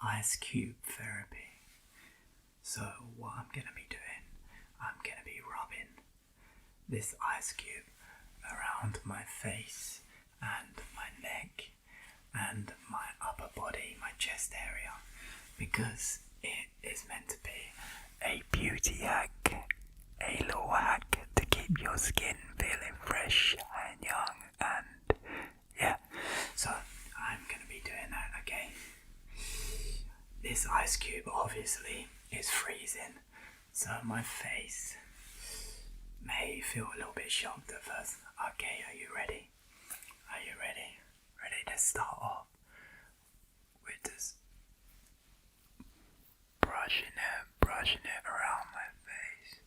ice cube therapy. So what I'm going to be doing, I'm going to be rubbing this ice cube around my face and my neck and my upper body, my chest area, because it is meant to be a beauty hack, a little hack to keep your skin feeling fresh and young, and yeah, so I'm going to be doing that, okay? This ice cube obviously is freezing, so my face may feel a little bit shocked at first. Okay, are you ready? Are you ready? Ready to start off with this brushing it around my face.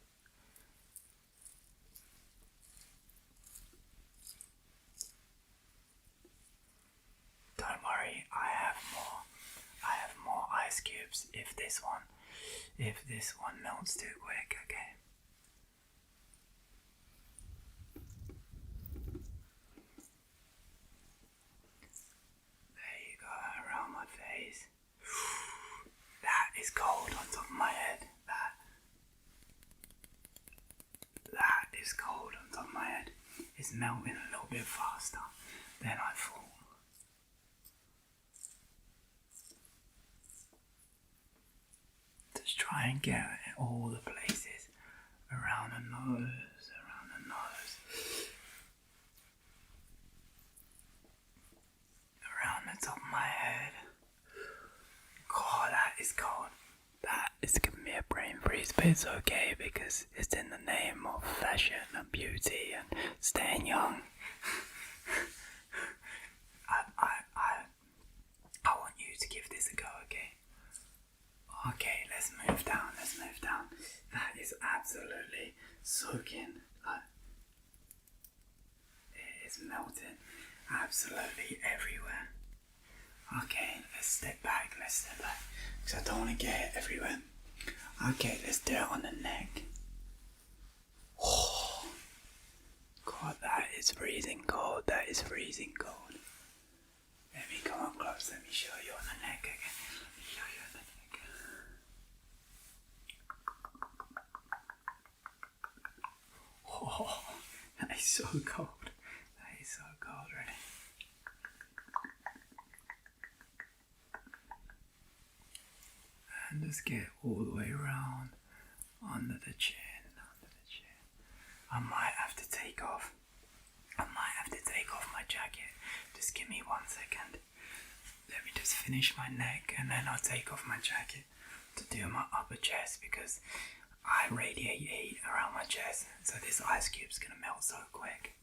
Don't worry, I have more ice cubes if this one melts too quick, okay? There you go, around my face. That is cold on top of my head. That is cold on top of my head. It's melting a little bit faster than I thought. Just try and get it all the places around the nose, around the top of my head. God, that is cold. That is giving me a brain freeze, but it's okay because it's in the name of fashion and beauty and staying young. I want you to give this a go, okay? Okay, let's move down. That is absolutely soaking. It is melting absolutely everywhere. Okay, let's step back, because I don't want to get it everywhere. Okay, let's do it on the neck. Oh, God, that is freezing cold. Let me come up close, let me show you on the neck again. Oh, that is so cold. Ready? And just get all the way around under the chin. I might have to take off my jacket. Just give me 1 second. Let me just finish my neck and then I'll take off my jacket to do my upper chest, because I radiate heat around my chest, so this ice cube's gonna melt so quick.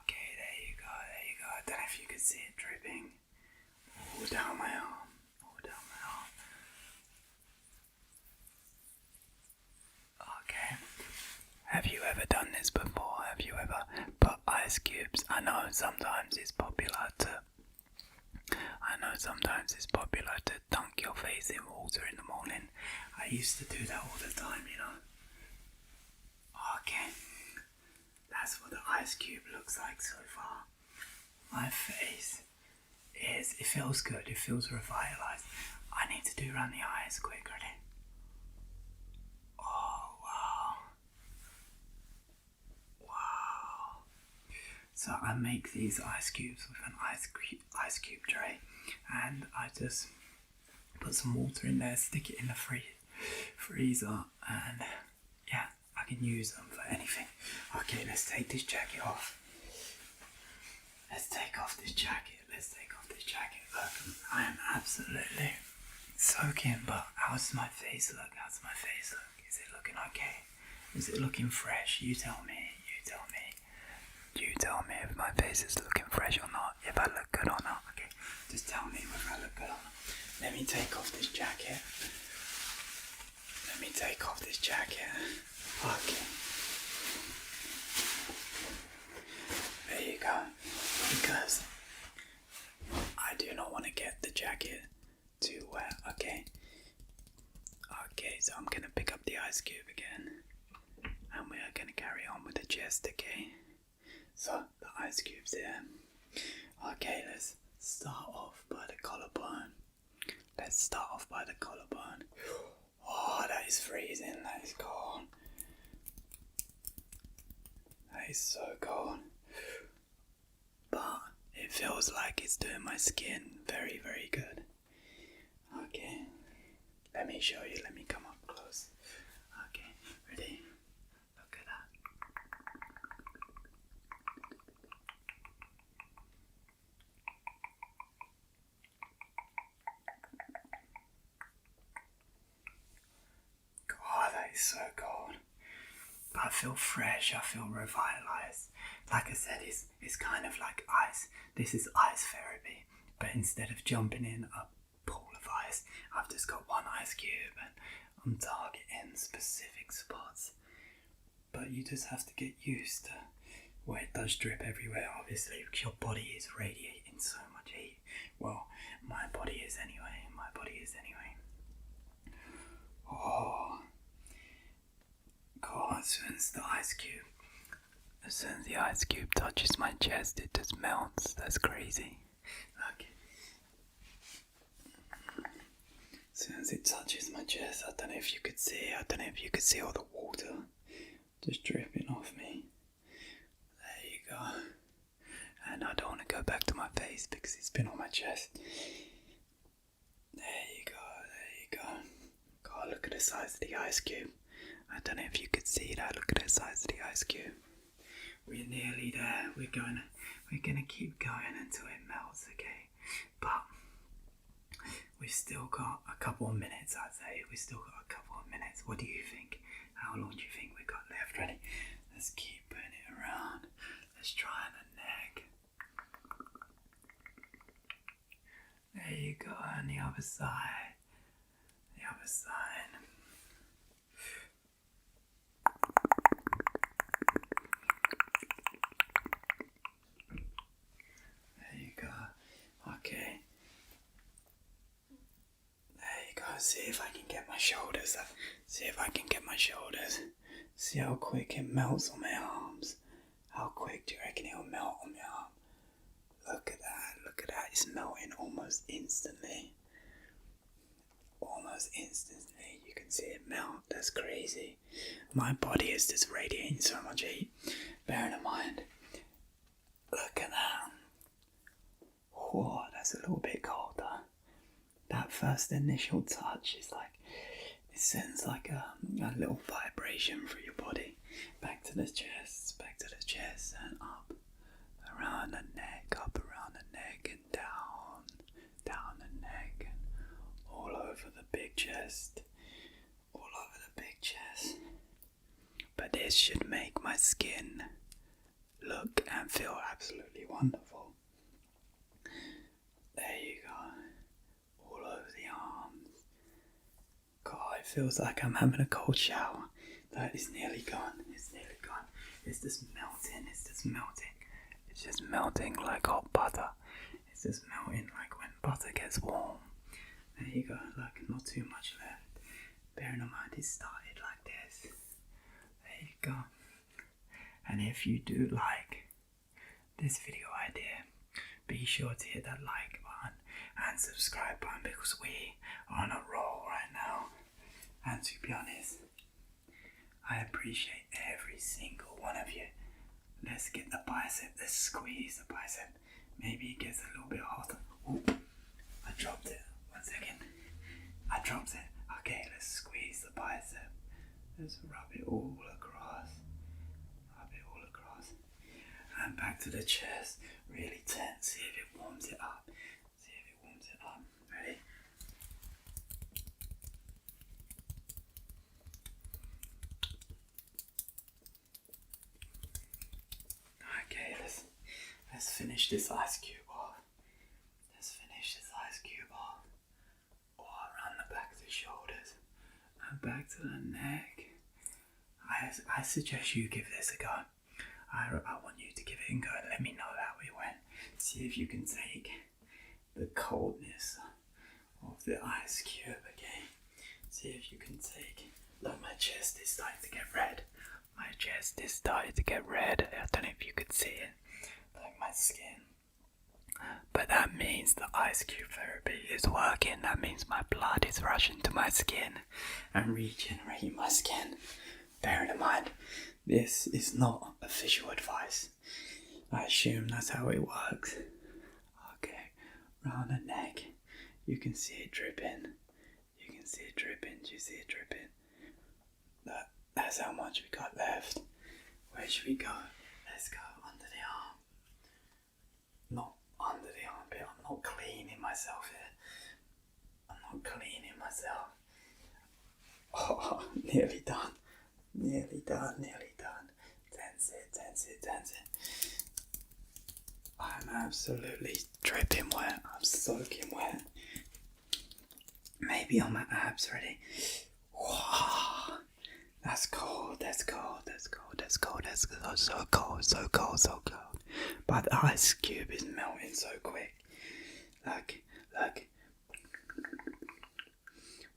Okay, there you go. I don't know if you can see it dripping all down my arm. Okay. Have you ever done this before? Have you ever put ice cubes? I know sometimes it's popular to dunk your face in water in the morning. I used to do that all the time, you know. Okay. That's what the ice cube looks like so far. My face it feels good, it feels revitalized. I need to do around the eyes quick, ready? Oh, wow. So I make these ice cubes with an ice cube tray, and I just put some water in there, stick it in the freezer, and yeah, I can use them for anything. Okay, let's take this jacket off. Let's take off this jacket. Look, I am absolutely soaking, but how's my face look? Is it looking okay? Is it looking fresh? You tell me. You tell me if my face is looking fresh or not, if I look good or not. Okay, just tell me whether I look good or not. Let me take off this jacket. Okay. There you go. Because I do not want to get the jacket too wet, okay? Okay, so I'm gonna pick up the ice cube again. and we are going to carry on with the chest, okay? So, the ice cubes here. Okay, let's start off by the collarbone. Oh, that is freezing, that is cold. That is so cold. But it feels like it's doing my skin very, very good. Okay, let me show you, let me come up close. Okay, ready? Look at that. God, that is so cold. But I feel fresh, I feel revitalized. Like I said, it's kind of like ice. This is ice therapy. But instead of jumping in a pool of ice, I've just got one ice cube and I'm targeting specific spots. But you just have to get used to where it does drip everywhere. Obviously, because your body is radiating so much heat. Well, my body is anyway. Oh, God, as soon as the ice cube touches my chest, it just melts. That's crazy. Okay. As soon as it touches my chest, I don't know if you could see all the water just dripping off me. There you go. And I don't want to go back to my face because it's been on my chest. There you go. God, look at the size of the ice cube. I don't know if you could see that. Look at the size of the ice cube. We're nearly there. We're gonna keep going until it melts, okay? But we've still got a couple of minutes, I'd say. What do you think? How long do you think we got left? Ready? Let's keep putting it around. Let's try the neck. There you go, on the other side. There you go. Okay. There you go. See if I can get my shoulders. See how quick it melts on my arms. How quick do you reckon it'll melt on my arm? Look at that. It's melting almost instantly. You can see it melt. That's crazy. My body is just radiating so much heat. Bearing in mind, look at that. Whoa, that's a little bit colder. That first initial touch is like, it sends like a little vibration through your body. Back to the chest, and up around the neck, and down the neck, and all over the big chest. But this should make my skin look and feel absolutely wonderful. There you go. All over the arms. God, it feels like I'm having a cold shower. That is nearly gone. It's just melting. It's just melting like hot butter. It's just melting like when butter gets warm. There you go. Look, not too much left. Bearing in mind it started like this. There you go. And if you do like this video idea, be sure to hit that like button and subscribe button because we are on a roll right now. And to be honest, I appreciate every single one of you. Let's get the bicep, let's squeeze the bicep. Maybe it gets a little bit hotter. Ooh, I dropped it. 1 second. I dropped it. Okay, let's squeeze the bicep. Let's rub it all across. And back to the chest. Really tense. See if it warms it up. Ready? Okay, let's finish this ice cube off. All around the back of the shoulders and back to the neck. I suggest you give this a go. I want you to give it a go. Let me know how it went. See if you can take the coldness of the ice cube again. See if you can take. Look, my chest is starting to get red. my chest is starting to get red. I don't know if you could see it, like my skin. But that means the ice cube therapy is working. That means my blood is rushing to my skin and regenerating my skin. Bearing in mind, this is not official advice. I assume that's how it works. Okay, round the neck. You can see it dripping. You can see it dripping. Do you see it dripping? That's how much we got left. Where should we go? Let's go under the arm. Not under the armpit. I'm not cleaning myself here. I'm not cleaning myself. Oh, nearly done. Nearly done. Nearly done. Tense it, tense it, tense it. I'm absolutely dripping wet. I'm soaking wet. Maybe on my abs already. Wow. That's cold, that's cold, that's cold, that's cold, that's cold, so cold, so cold, so cold. But the ice cube is melting so quick. Look.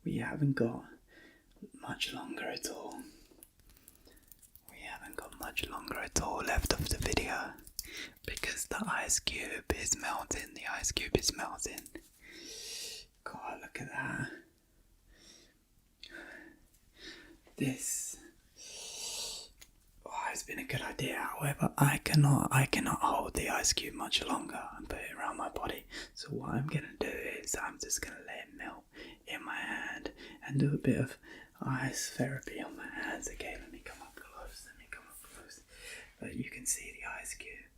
We haven't got much longer at all. We haven't got much longer at all left of the video. Because the ice cube is melting, the ice cube is melting. God, look at that. This has been a good idea. However, I cannot hold the ice cube much longer and put it around my body. So what I'm gonna do is I'm just gonna let it melt in my hand and do a bit of ice therapy on my hands. Okay, let me come up close. But you can see the ice cube.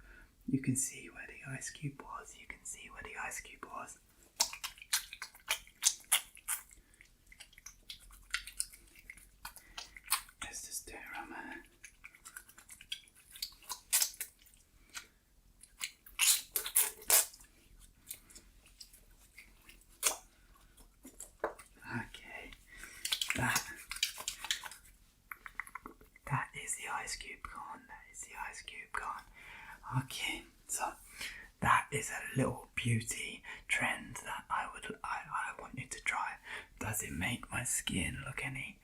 You can see where the ice cube was. You can see where the ice cube was. Let's just do it around my hand. Okay, that is the ice cube gone. That is the ice cube gone. Okay, so that is a little beauty trend that I want you to try. Does it make my skin look any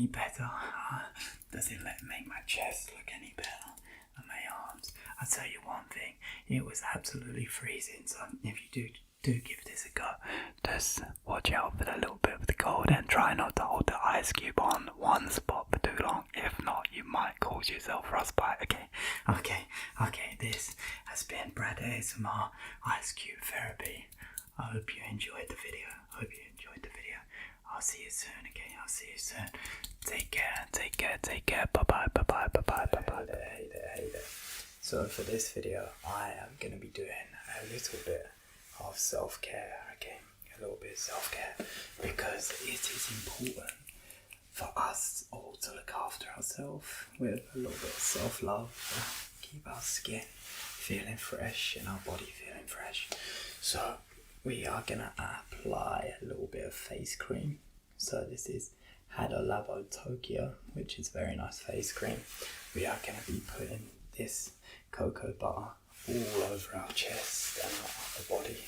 better? Does it make my chest look any better? And my arms? I'll tell you one thing, it was absolutely freezing, so if you do give this a go, just watch out for the little bit of the cold and try not to hold the ice cube on one spot for too long. If not, you might cause yourself frostbite. Okay, this has been Brad ASMR Ice Cube Therapy. I hope you enjoyed the video. I'll see you soon, okay? I'll see you soon. Take care. Bye-bye. Hey there. So for this video, I am going to be doing a little bit of self-care, okay? A little bit of self-care, because it is important for us all to look after ourselves with a little bit of self-love. Keep our skin feeling fresh and our body feeling fresh. So we are going to apply a little bit of face cream. So this is Hado Labo Tokyo, which is very nice face cream. We are going to be putting this cocoa butter all over our chest and our upper body.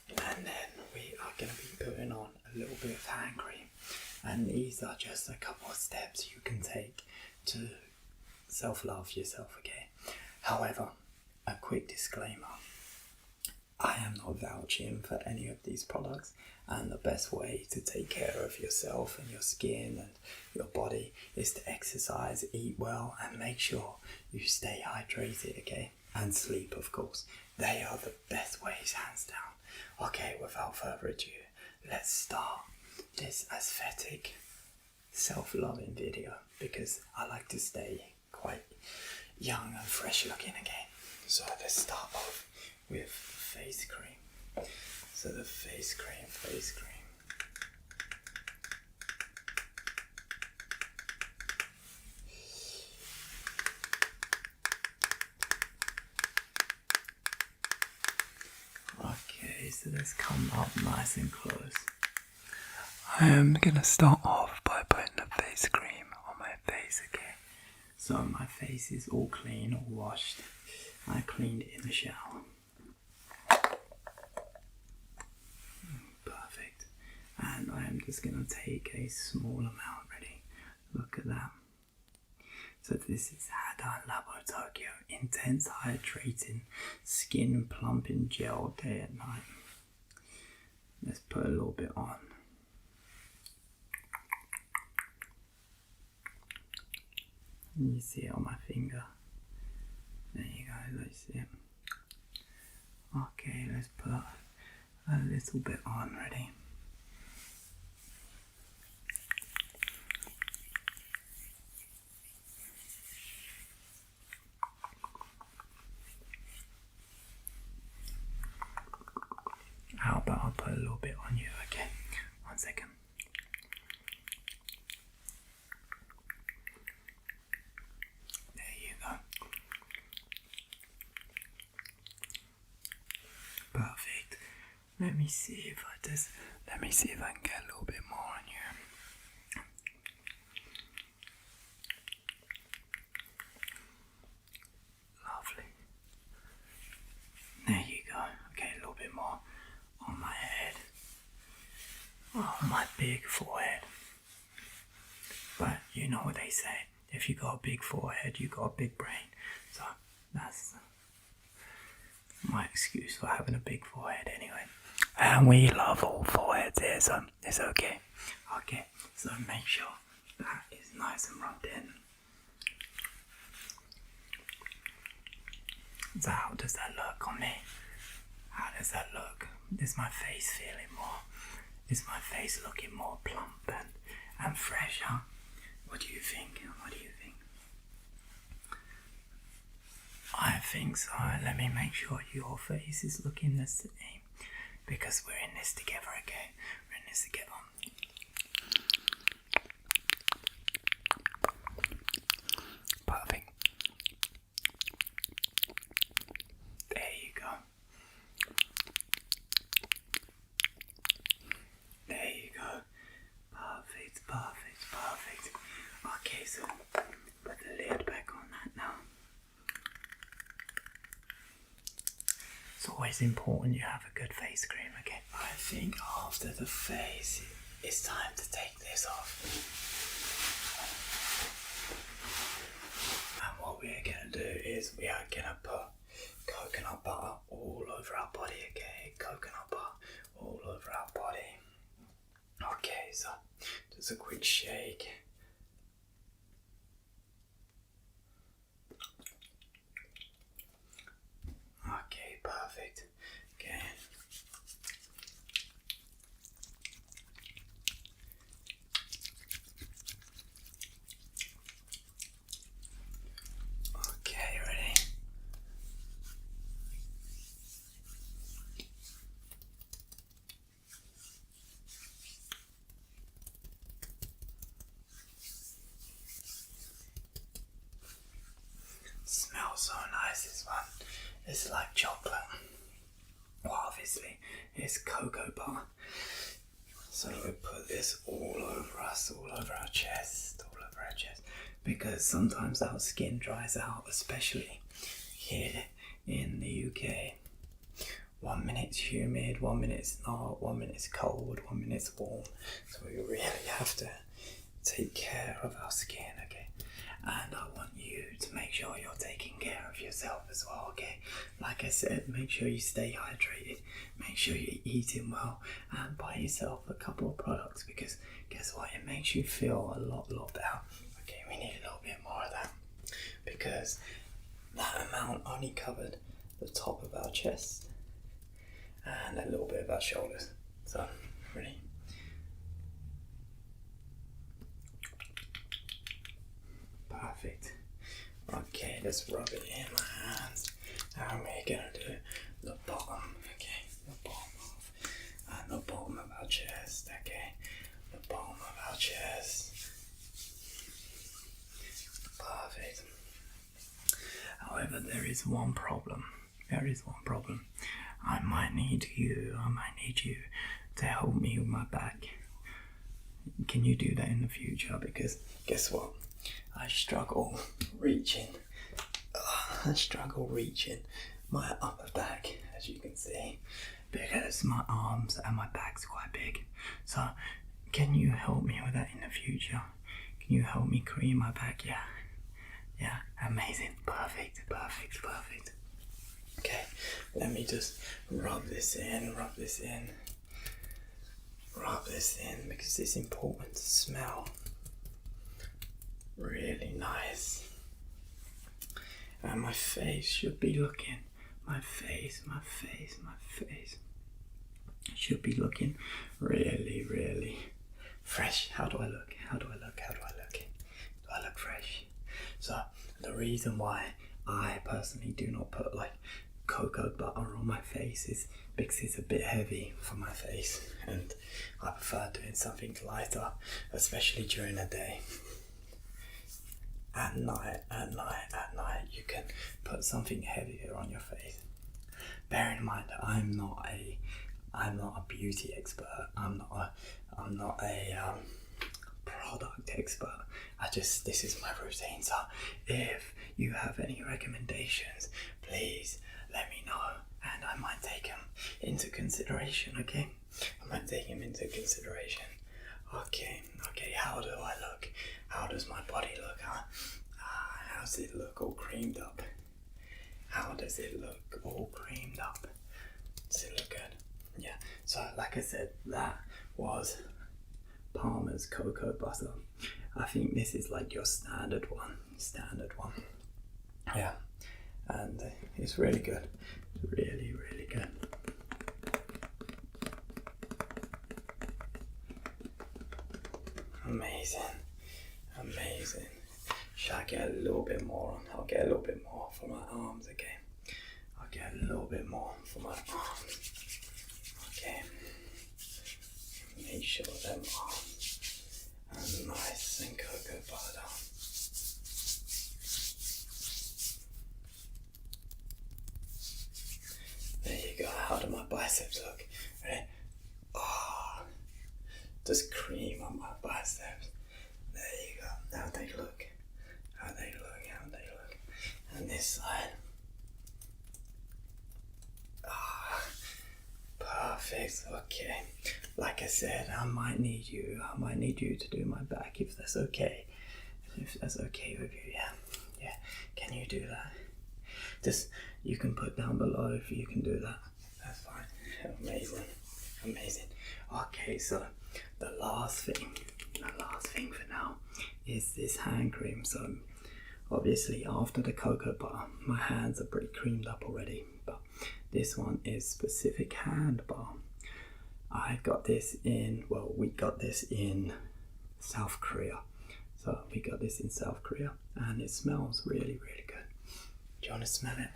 And then we are going to be putting on a little bit of hand cream. And these are just a couple of steps you can take to self-love yourself, okay? However, a quick disclaimer. I am not vouching for any of these products, and the best way to take care of yourself and your skin and your body is to exercise, eat well, and make sure you stay hydrated, okay? And sleep, of course. They are the best ways, hands down. Okay, without further ado, let's start this aesthetic, self-loving video, because I like to stay quite young and fresh looking again. So let's start off with face cream. So the face cream. Okay, so let's come up nice and close. I am gonna start off by putting the face cream on my face again. So my face is all clean, all washed. I cleaned it in the shower. Perfect. And I am just gonna take a small amount, ready? Look at that. So this is Hada Labo Tokyo Intense Hydrating Skin Plumping Gel Day and Night. Let's put a little bit on. You see it on my finger. There you go, let's see it. Okay, let's put a little bit on, ready? How about I'll put a little bit on you, okay? 1 second. There you go. Perfect. Let me see if I can get a little bit more on you. Lovely. There you go. Okay, a little bit more on my head. Oh, my big forehead. But you know what they say, if you got a big forehead, you got a big brain. So that's my excuse for having a big forehead anyway. And we love all foreheads here, so it's okay. Okay, so make sure that is nice and rubbed in. So how does that look on me? How does that look? Is my face feeling more? Is my face looking more plump and fresh, huh? What do you think? What do you think? I think so. Let me make sure your face is looking the same. Because we're in this together, okay? We're in this together. Perfect. There you go. There you go. Perfect, perfect, perfect. Okay, so put the lid back on that now. It's always important you have a good face cream, okay? I think after the face, it's time to take this off. And what we're gonna do is we are gonna put coconut butter all over our body, okay? Coconut butter all over our body. Okay, so just a quick shake. Okay, perfect. Okay. Okay, ready? Smells so nice, this one. It's like chocolate. Well, obviously, it's cocoa butter. So we put this all over us, all over our chest, because sometimes our skin dries out, especially here in the UK. 1 minute it's humid, 1 minute it's not, 1 minute it's cold, 1 minute it's warm. So we really have to take care of our skin, okay? And I want you to make sure you're taking care of yourself as well, okay? Like I said, make sure you stay hydrated, make sure you're eating well, and buy yourself a couple of products, because guess what? It makes you feel a lot better. Okay, we need a little bit more of that, because that amount only covered the top of our chest and a little bit of our shoulders. So, ready? Perfect. Okay, let's rub it in my hands. And we're gonna do the bottom, okay? The bottom of our chest, okay? The bottom of our chest. Perfect. However, there is one problem. I might need you to help me with my back. Can you do that in the future? Because guess what? I struggle reaching my upper back, as you can see, because my arms and my back's quite big. So can you help me with that in the future? Can you help me cream my back? Yeah. Yeah, amazing. Perfect, perfect, perfect. Okay, let me just rub this in, rub this in because it's important to smell really nice. And my face should be looking, my face should be looking really, really fresh. How do I look? How do I look? How do I look? Do I look fresh? So the reason why I personally do not put like cocoa butter on my face is because it's a bit heavy for my face, and I prefer doing something lighter, especially during the day. At night, you can put something heavier on your face. Bear in mind that I'm not a beauty expert. I'm not a product expert. This is my routine. So if you have any recommendations, please let me know, and I might take them into consideration. Okay, I might take them into consideration. Okay. How do I look? How does my body look? How does it look all creamed up? How does it look all creamed up? Does it look good? Yeah. So like I said, that was Palmer's cocoa butter. I think this is like your standard one. Yeah. And it's really good. Really, really good. Amazing. Should I get a little bit more on? I'll get a little bit more for my arms, okay? I'll get a little bit more for my arms. Okay. Make sure them arms are nice and cocoa butter. There you go. How do my biceps look? Ready? Oh, just cream on my biceps. There you go. How they look. And this side. Perfect. Okay. Like I said, I might need you to do my back if that's okay. If that's okay with you, yeah. Can you do that? Just, you can put down below if you can do that. That's fine. Amazing. Okay, so the last thing for now is this hand cream. So obviously after the cocoa butter, my hands are pretty creamed up already, but this one is specific hand balm. We got this in South Korea. So we got this in South Korea, and it smells really, really good. Do you want to smell it?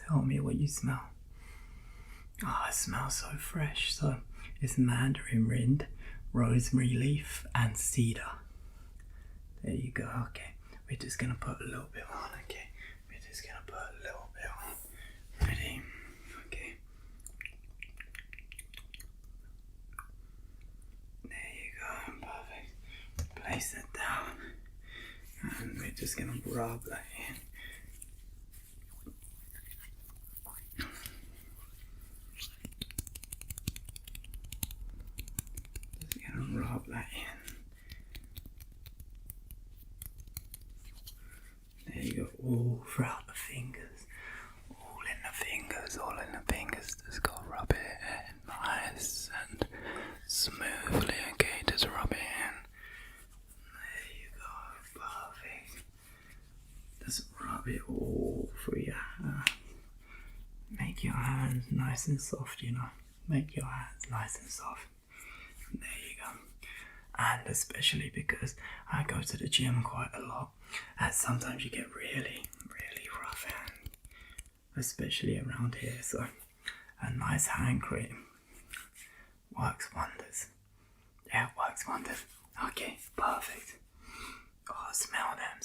Tell me what you smell. Oh, it smells so fresh. So it's mandarin rind, rosemary leaf, and cedar. There you go. Okay, we're just gonna put a little bit on. Okay, Ready? Okay. There you go. Perfect. Place that down, and we're just gonna rub that in. Rub that in. There you go. All throughout the fingers. All in the fingers. Just go rub it in nice and smoothly. Okay, just rub it in. There you go. Perfect. Just rub it all through your hand. Make your hands nice and soft, Make your hands nice and soft. There you go. And especially because I go to the gym quite a lot, and sometimes you get really, really rough hand, especially around here. So a nice hand cream works wonders. Yeah, it works wonders. Okay, perfect. Oh, smell them.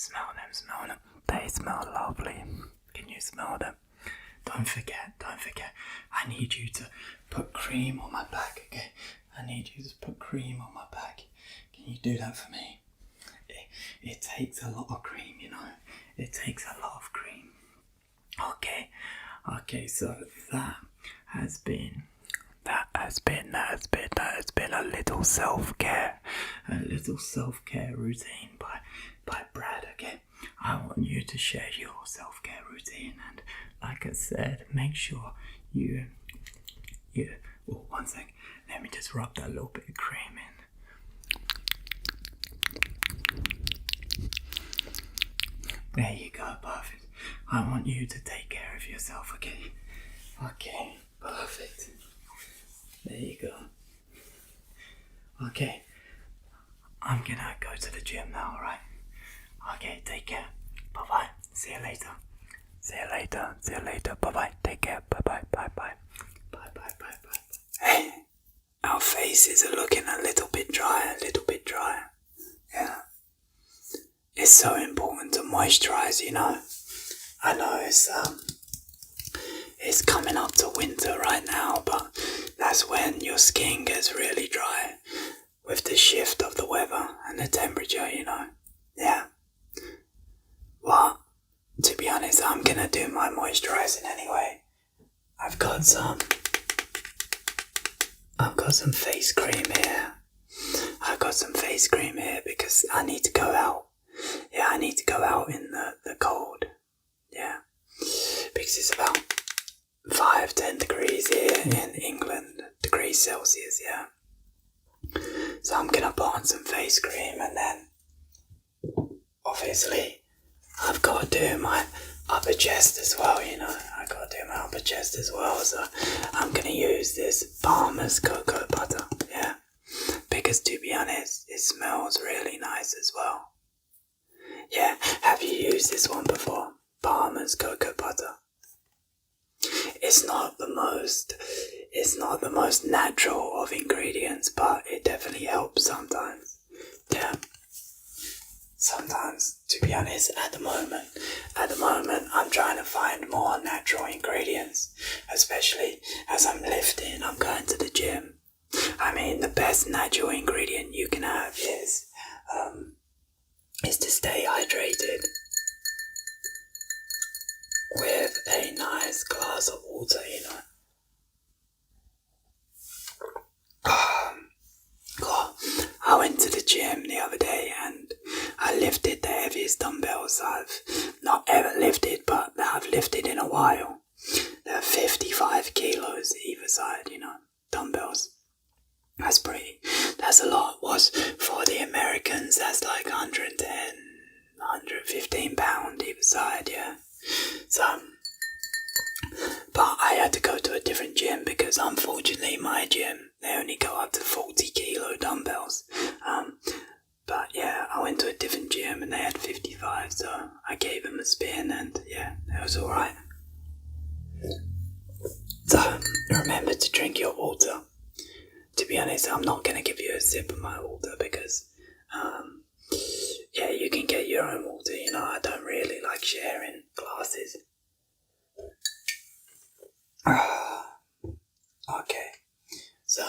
They smell lovely. Can you smell them? Don't forget. I need you to put cream on my back, okay? I need you to put cream on my back. Can you do that for me? It takes a lot of cream, It takes a lot of cream. Okay, so that has been that has been a little self-care routine by Brad. Okay, I want you to share your self-care routine, and like I said, make sure you. Oh, one sec. Let me just rub that little bit of cream in. There you go, perfect. I want you to take care of yourself, okay? Okay, perfect. There you go. Okay, I'm gonna go to the gym now, alright? Okay, take care. Bye-bye. See you later. See you later. See you later. Bye-bye. Take care. Bye-bye. Bye-bye. Bye-bye. Bye-bye. Hey, our faces are looking a little bit dry. Yeah. It's so important to moisturize, you know. I know it's coming up to winter right now, but that's when your skin gets really dry with the shift of the weather and the temperature, you know. Yeah. Well, to be honest, I'm gonna do my moisturizing anyway. I've got some face cream here. Because I need to go out. Yeah, I need to go out in the cold. Yeah. Because it's about 5-10 degrees here in England, degrees Celsius, yeah. So I'm gonna put on some face cream, and then obviously I've got to do my upper chest as well, you know. So I'm gonna use this Palmer's cocoa butter, yeah. Because to be honest, it smells really nice as well. Yeah, have you used this one before? Palmer's cocoa butter. It's not the most natural of ingredients, but it definitely helps sometimes. Yeah. Sometimes, to be honest, at the moment, I'm trying to find more natural ingredients, especially as I'm lifting, I'm going to the gym. I mean, the best natural ingredient you can have is to stay hydrated with a nice glass of water, you know. I went to the gym the other day and I lifted the heaviest dumbbells I've not ever lifted, but that I've lifted in a while. They're 55 kilos either side, you know, dumbbells. That's a lot. Was for the Americans, that's like 110, 115 pound either side, yeah. So, but I had to go to a different gym because unfortunately my gym, they only go up to 40 kilo dumbbells. But yeah, I went to a different gym and they had 55, so I gave them a spin and yeah, it was alright. So, remember to drink your water. To be honest, I'm not going to give you a sip of my water because, yeah, you can get your own water, you know, I don't really like sharing glasses. Okay, so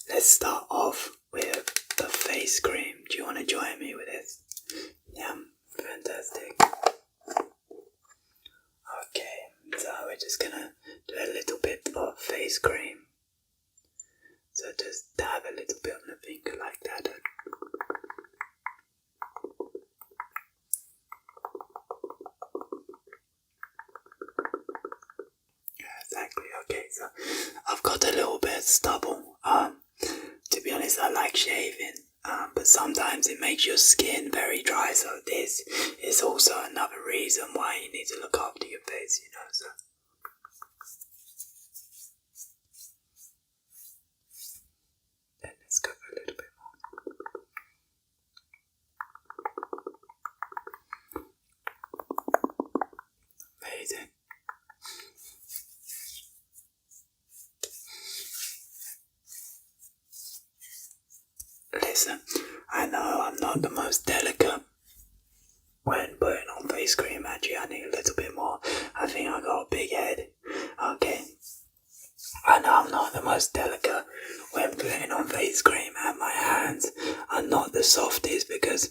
let's start off with the face cream. Do you want to join me with this? Yeah, fantastic. Okay, so we're just gonna do a little bit of face cream. So just dab a little bit on the finger like that. Exactly, okay, so I've got a little bit of stubble. To be honest, I like shaving, but sometimes it makes your skin very dry, so this is also another reason why you need to look after your face, you know, so. Then let's go for a little bit more. Amazing. Listen, I know I'm not the most delicate when putting on face cream. Actually, I need a little bit more. I think I got a big head. Okay. I know I'm not the most delicate when putting on face cream, and my hands are not the softest because,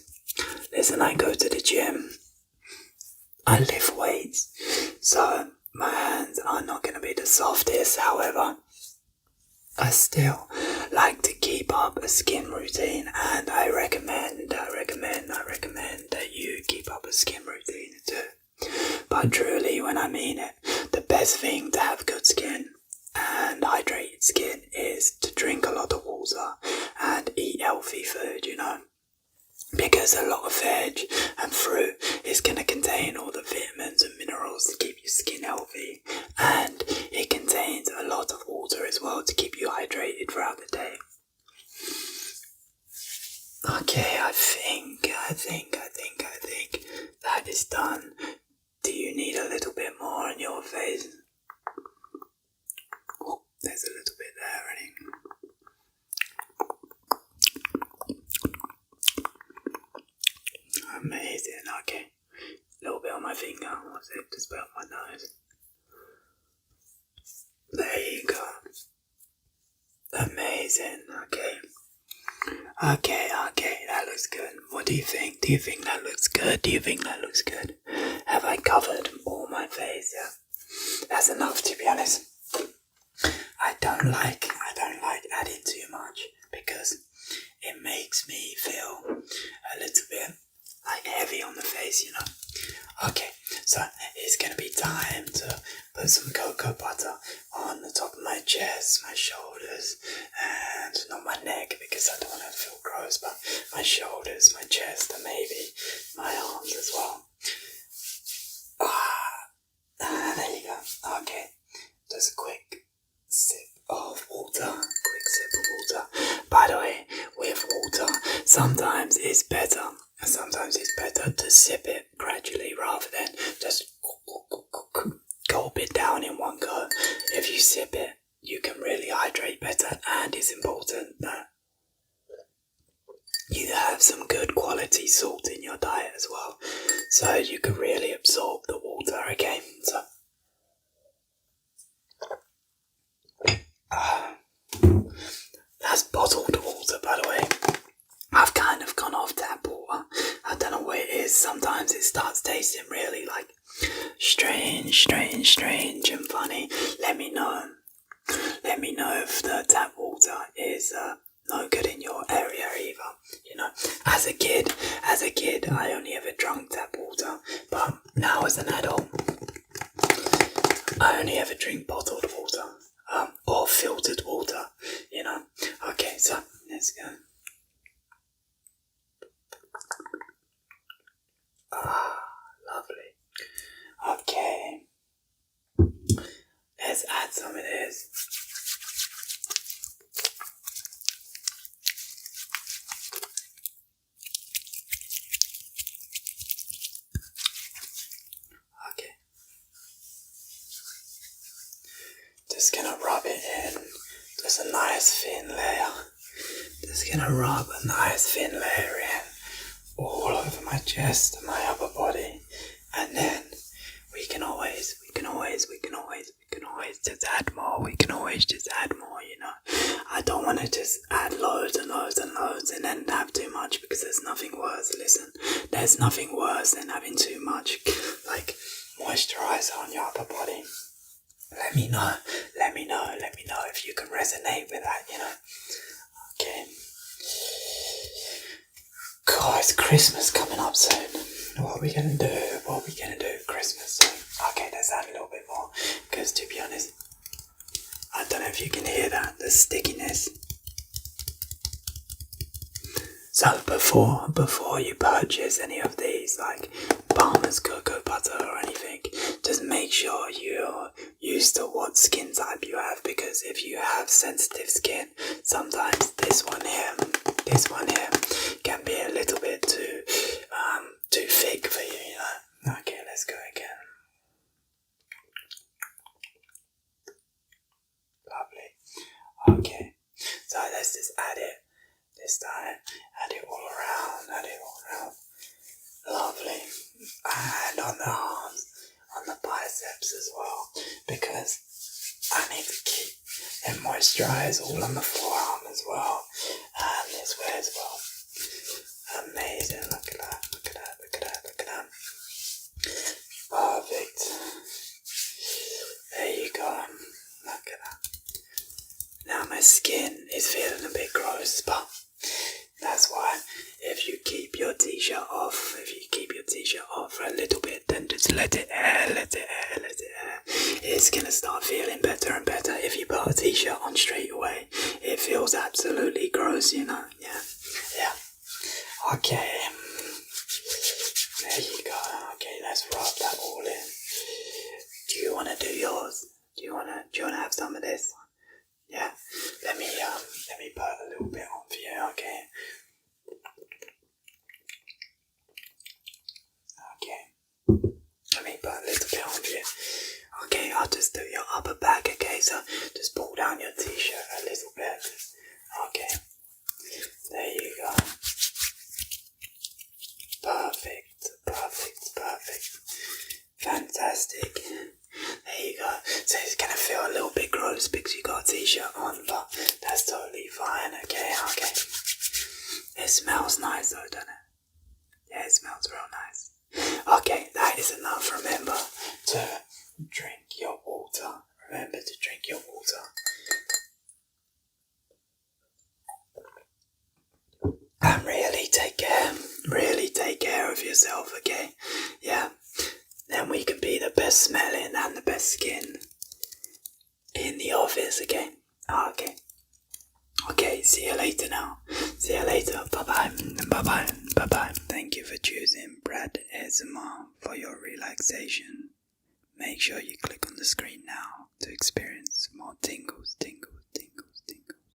listen, I go to the gym. I lift weights, so my hands are not going to be the softest. However, still like to keep up a skin routine, and I recommend that you keep up a skin routine too. But truly, when I mean it, the best thing to have good skin and hydrated skin is to drink a lot of water and eat healthy food, because a lot of veg and fruit is going to contain all the vitamins and minerals to keep your skin healthy, and it contains a lot of water as well to keep you hydrated throughout the day. Okay, I think that is done. Do you need a little bit more on your face? Oh, there's a little bit there, I think. Amazing, okay. A little bit on my finger, what's it? Just about my nose. There you go. Amazing, okay. Okay, that looks good. What do you think? Do you think that looks good? Have I covered all my face? Yeah. That's enough, to be honest. I don't like adding too much because it makes me feel a little bit like heavy on the face, Okay, so it's gonna be time to put some cocoa butter on the top of my chest, my shoulders, and not my neck because I don't want to feel gross, but my shoulders, my chest, and maybe my arms as well. There you go. Okay, just a quick sip of water. By the way, with water, sometimes it's better to sip it gradually rather than just gulp it down in one go. If you sip it, you can really hydrate better, and it's important that you have some good quality salt in your diet as well, so you can really absorb the water, okay? So that's bottled water, by the way. I've kind of gone off tap water. I don't know what it is. Sometimes it starts tasting really like strange and funny. Let me know if the tap water is no good in your area either. As a kid, I only ever drunk tap water, but now as an adult, I only ever drink bottled water, or filtered water, Okay, so let's go. Lovely. Okay, let's add some of this. Okay, just gonna rub it in, just a nice thin layer. Just gonna rub a nice thin layer in all over my chest and my upper body, and then we can always just add more. I don't want to just add loads and then have too much, because there's nothing worse. Listen, there's nothing worse than having too much, like moisturizer on your upper body. Let me know if you can resonate with that, Okay. God, it's Christmas coming up soon. What are we gonna do? Christmas soon. Okay, let's add a little bit more, because to be honest, I don't know if you can hear that, the stickiness. So before you purchase any of these, like Palmer's cocoa butter or anything, just make sure you're used to what skin type you have, because if you have sensitive skin, sometimes this one here can be a little bit too thick for you, Okay, let's go again. Lovely. Okay, so let's just add it this time. Add it all around. Lovely. And on the arms, on the biceps as well, because I need to keep it moisturized all on the forearm as well, and this way as well. Amazing, look at that. Perfect. There you go. Look at that. Now my skin is feeling a bit gross, but that's why if you keep your t-shirt off, for a little bit, then just let it air. It's gonna start feeling better and better. If you put a t-shirt on straight away, it feels absolutely gross, you know. Yeah. Okay. There you go. Okay, let's rub that all in. Do you wanna do yours? Do you wanna have some of this? Yeah. Let me put a little bit on for you, okay? Okay. Let me put a little bit on for you. Okay, I'll just do your upper back, okay? So just pull down your t-shirt a little bit. Okay. There you go. Perfect. Fantastic. There you go. So it's gonna feel a little bit gross because you got a t-shirt on, but that's totally fine, okay? It smells nice though, doesn't it? Yeah, it smells real nice. Okay, that is enough. Remember to drink your water. And really take care of yourself, okay? Yeah. Then we can be the best smelling and the best skin in the office, okay? Okay. Okay, see you later now. See you later. Bye-bye. Thank you for choosing Brad ASMR for your relaxation. Make sure you click on the screen now to experience